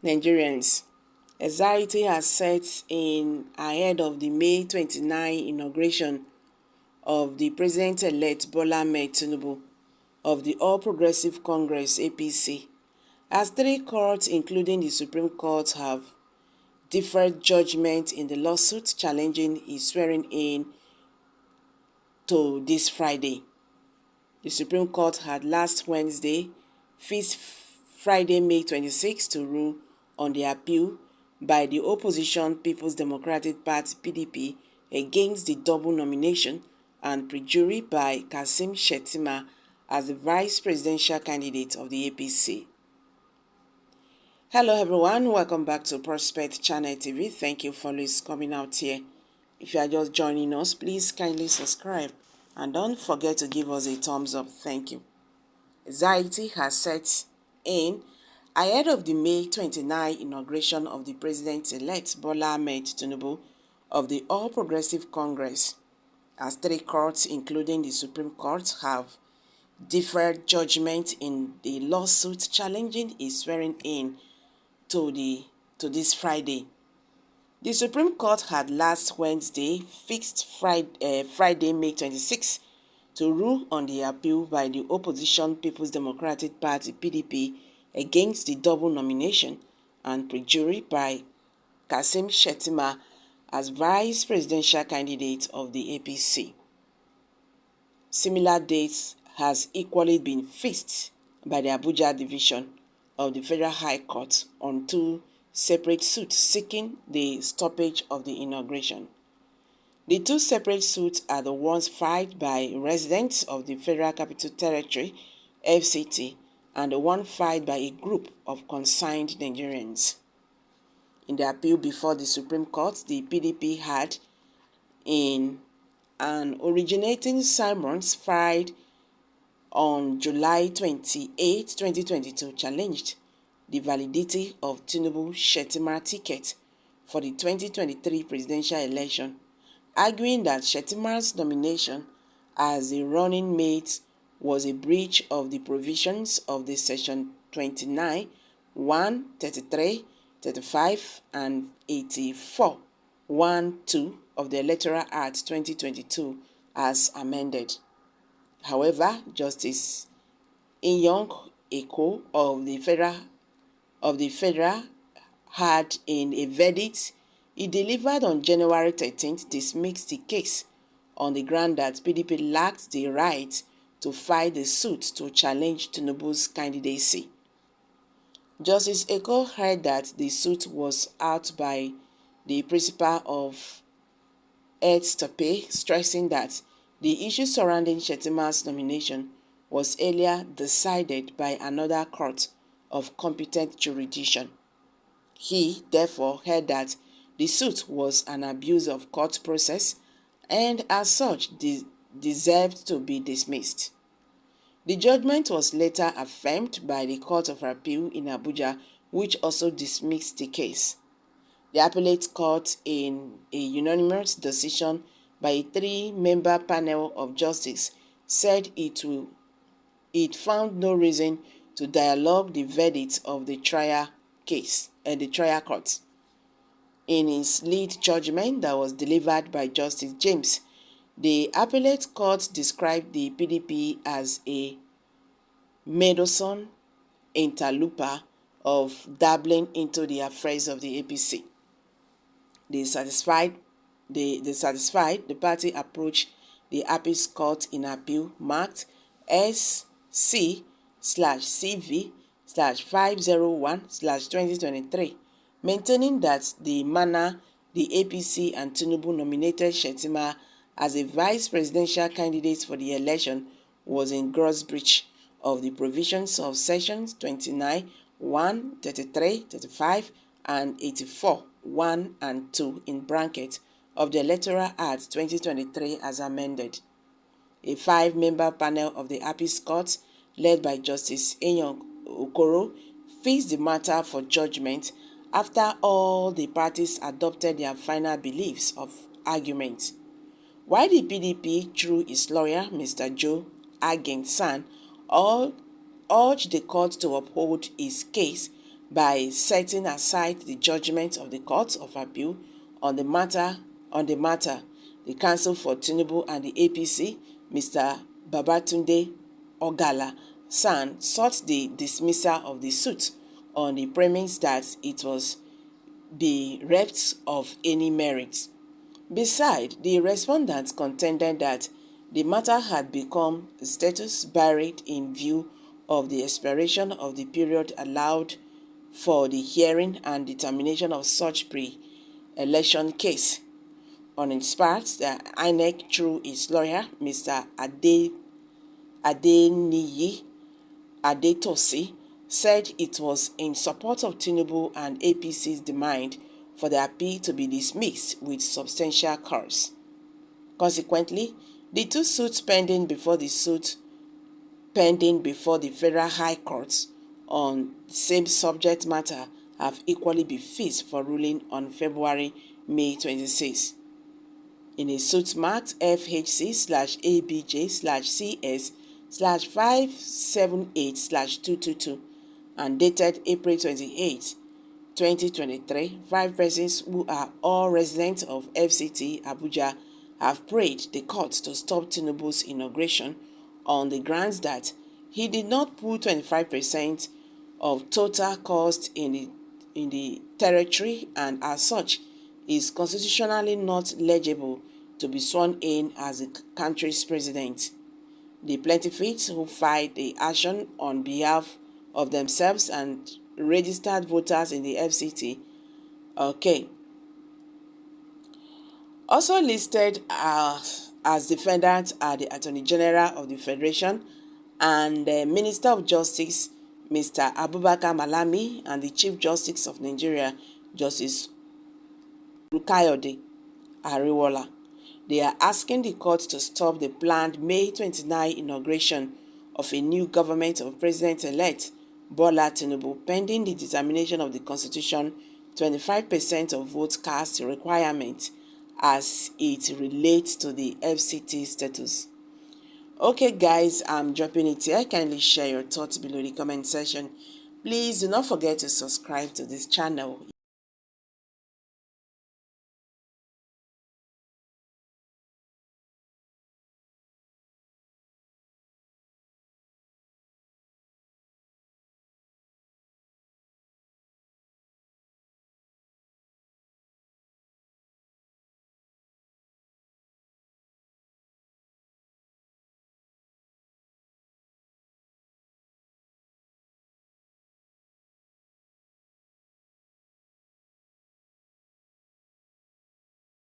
Nigerians, anxiety has set in ahead of the May 29 inauguration of the President-elect Bola Ahmed Tinubu of the All Progressive Congress (APC), as three courts, including the Supreme Court, have deferred judgment in the lawsuit challenging his swearing-in to this Friday. The Supreme Court had last Wednesday fixed Friday, May 26, to rule on the appeal by the opposition People's Democratic Party (PDP) against the double nomination and perjury by Kashim Shettima as the vice presidential candidate of the APC. Hello everyone, welcome back to Prospect Channel TV. Thank you for always coming out here. If you are just joining us, please kindly subscribe and don't forget to give us a thumbs up. Thank you. Anxiety has set in ahead of the May 29 inauguration of the President-elect Bola Ahmed Tinubu of the All Progressive Congress, as three courts, including the Supreme Court, have deferred judgment in the lawsuit challenging his swearing-in to this Friday. The Supreme Court had last Wednesday fixed Friday, May 26, to rule on the appeal by the opposition People's Democratic Party (PDP) against the double nomination and perjury by Kashim Shettima as vice presidential candidate of the APC. Similar dates has equally been fixed by the Abuja division of the Federal High Court on two separate suits seeking the stoppage of the inauguration. The two separate suits are the ones filed by residents of the Federal Capital Territory (FCT) and the one filed by a group of concerned Nigerians. In the appeal before the Supreme Court, the PDP had, in an originating summons filed on July 28, 2022, challenged the validity of Tinubu Shettima ticket for the 2023 presidential election, arguing that Shettima's nomination as a running mate was a breach of the provisions of the Section 29, 1, 33, 35, and 84, 1, 2 of the Electoral Act 2022 as amended. However, Justice Inyong Eko of the Federal had, in a verdict he delivered on January 13th, dismissed the case on the ground that PDP lacked the right to file the suit to challenge Tinubu's candidacy. Justice Eko heard that the suit was out by the principal of Estope, stressing that the issue surrounding Shettima's nomination was earlier decided by another court of competent jurisdiction. He, therefore, heard that the suit was an abuse of court process and, as such, deserved to be dismissed. The judgment was later affirmed by the Court of Appeal in Abuja, which also dismissed the case. The appellate court, in a unanimous decision by a three-member panel of justice, said it found no reason to dialogue the verdict of the trial court. In his lead judgment that was delivered by Justice James, the appellate court described the PDP as a meddlesome interloper of dabbling into the affairs of the APC. The party approached the appeals court in appeal marked SC/CV/501/2023, maintaining that the manner the APC and Tinubu nominated Shettima as a vice presidential candidate for the election was in gross breach of the provisions of Sections 29, 1, 33, 35, and 84, 1 and 2 in brackets of the Electoral Act 2023 as amended. A five-member panel of the appeals court, led by Justice Inyong Okoro, fixed the matter for judgment after all the parties adopted their final beliefs of argument. While the PDP, through its lawyer, Mr. Joe Agensan, urged the court to uphold his case by setting aside the judgment of the Court of Appeal on the matter. The counsel for Tinubu and the APC, Mr. Babatunde Ogala San, sought the dismissal of the suit on the premise that it was bereft of any merit. Besides, the respondents contended that the matter had become status buried in view of the expiration of the period allowed for the hearing and determination of such pre-election case. On its part, the INEC, through its lawyer, Mr. Adeniyi Adetosi, said it was in support of Tinubu and APC's demand for the appeal to be dismissed with substantial cause. Consequently, the two suits pending before the Federal High Court on the same subject matter have equally been fixed for ruling on May 26. In a suit marked FHC/ABJ/CS/578/222 and dated April 28, 2023, 5 persons who are all residents of FCT Abuja have prayed the court to stop Tinubu's inauguration on the grounds that he did not put 25% of total cost in the territory and as such is constitutionally not eligible to be sworn in as the country's president. The plaintiffs who filed the action on behalf of themselves and registered voters in the FCT, also listed as defendants are the Attorney General of the Federation and the Minister of Justice, Mr. Abubakar Malami, and the Chief Justice of Nigeria, Justice Rukayode Ariwola. They are asking the court to stop the planned May 29 inauguration of a new government of President-elect Bola Tinubu pending the determination of the Constitution 25% of votes cast requirement as it relates to the FCT status. Okay guys, I'm dropping it here. Kindly share your thoughts below the comment section. Please do not forget to subscribe to this channel.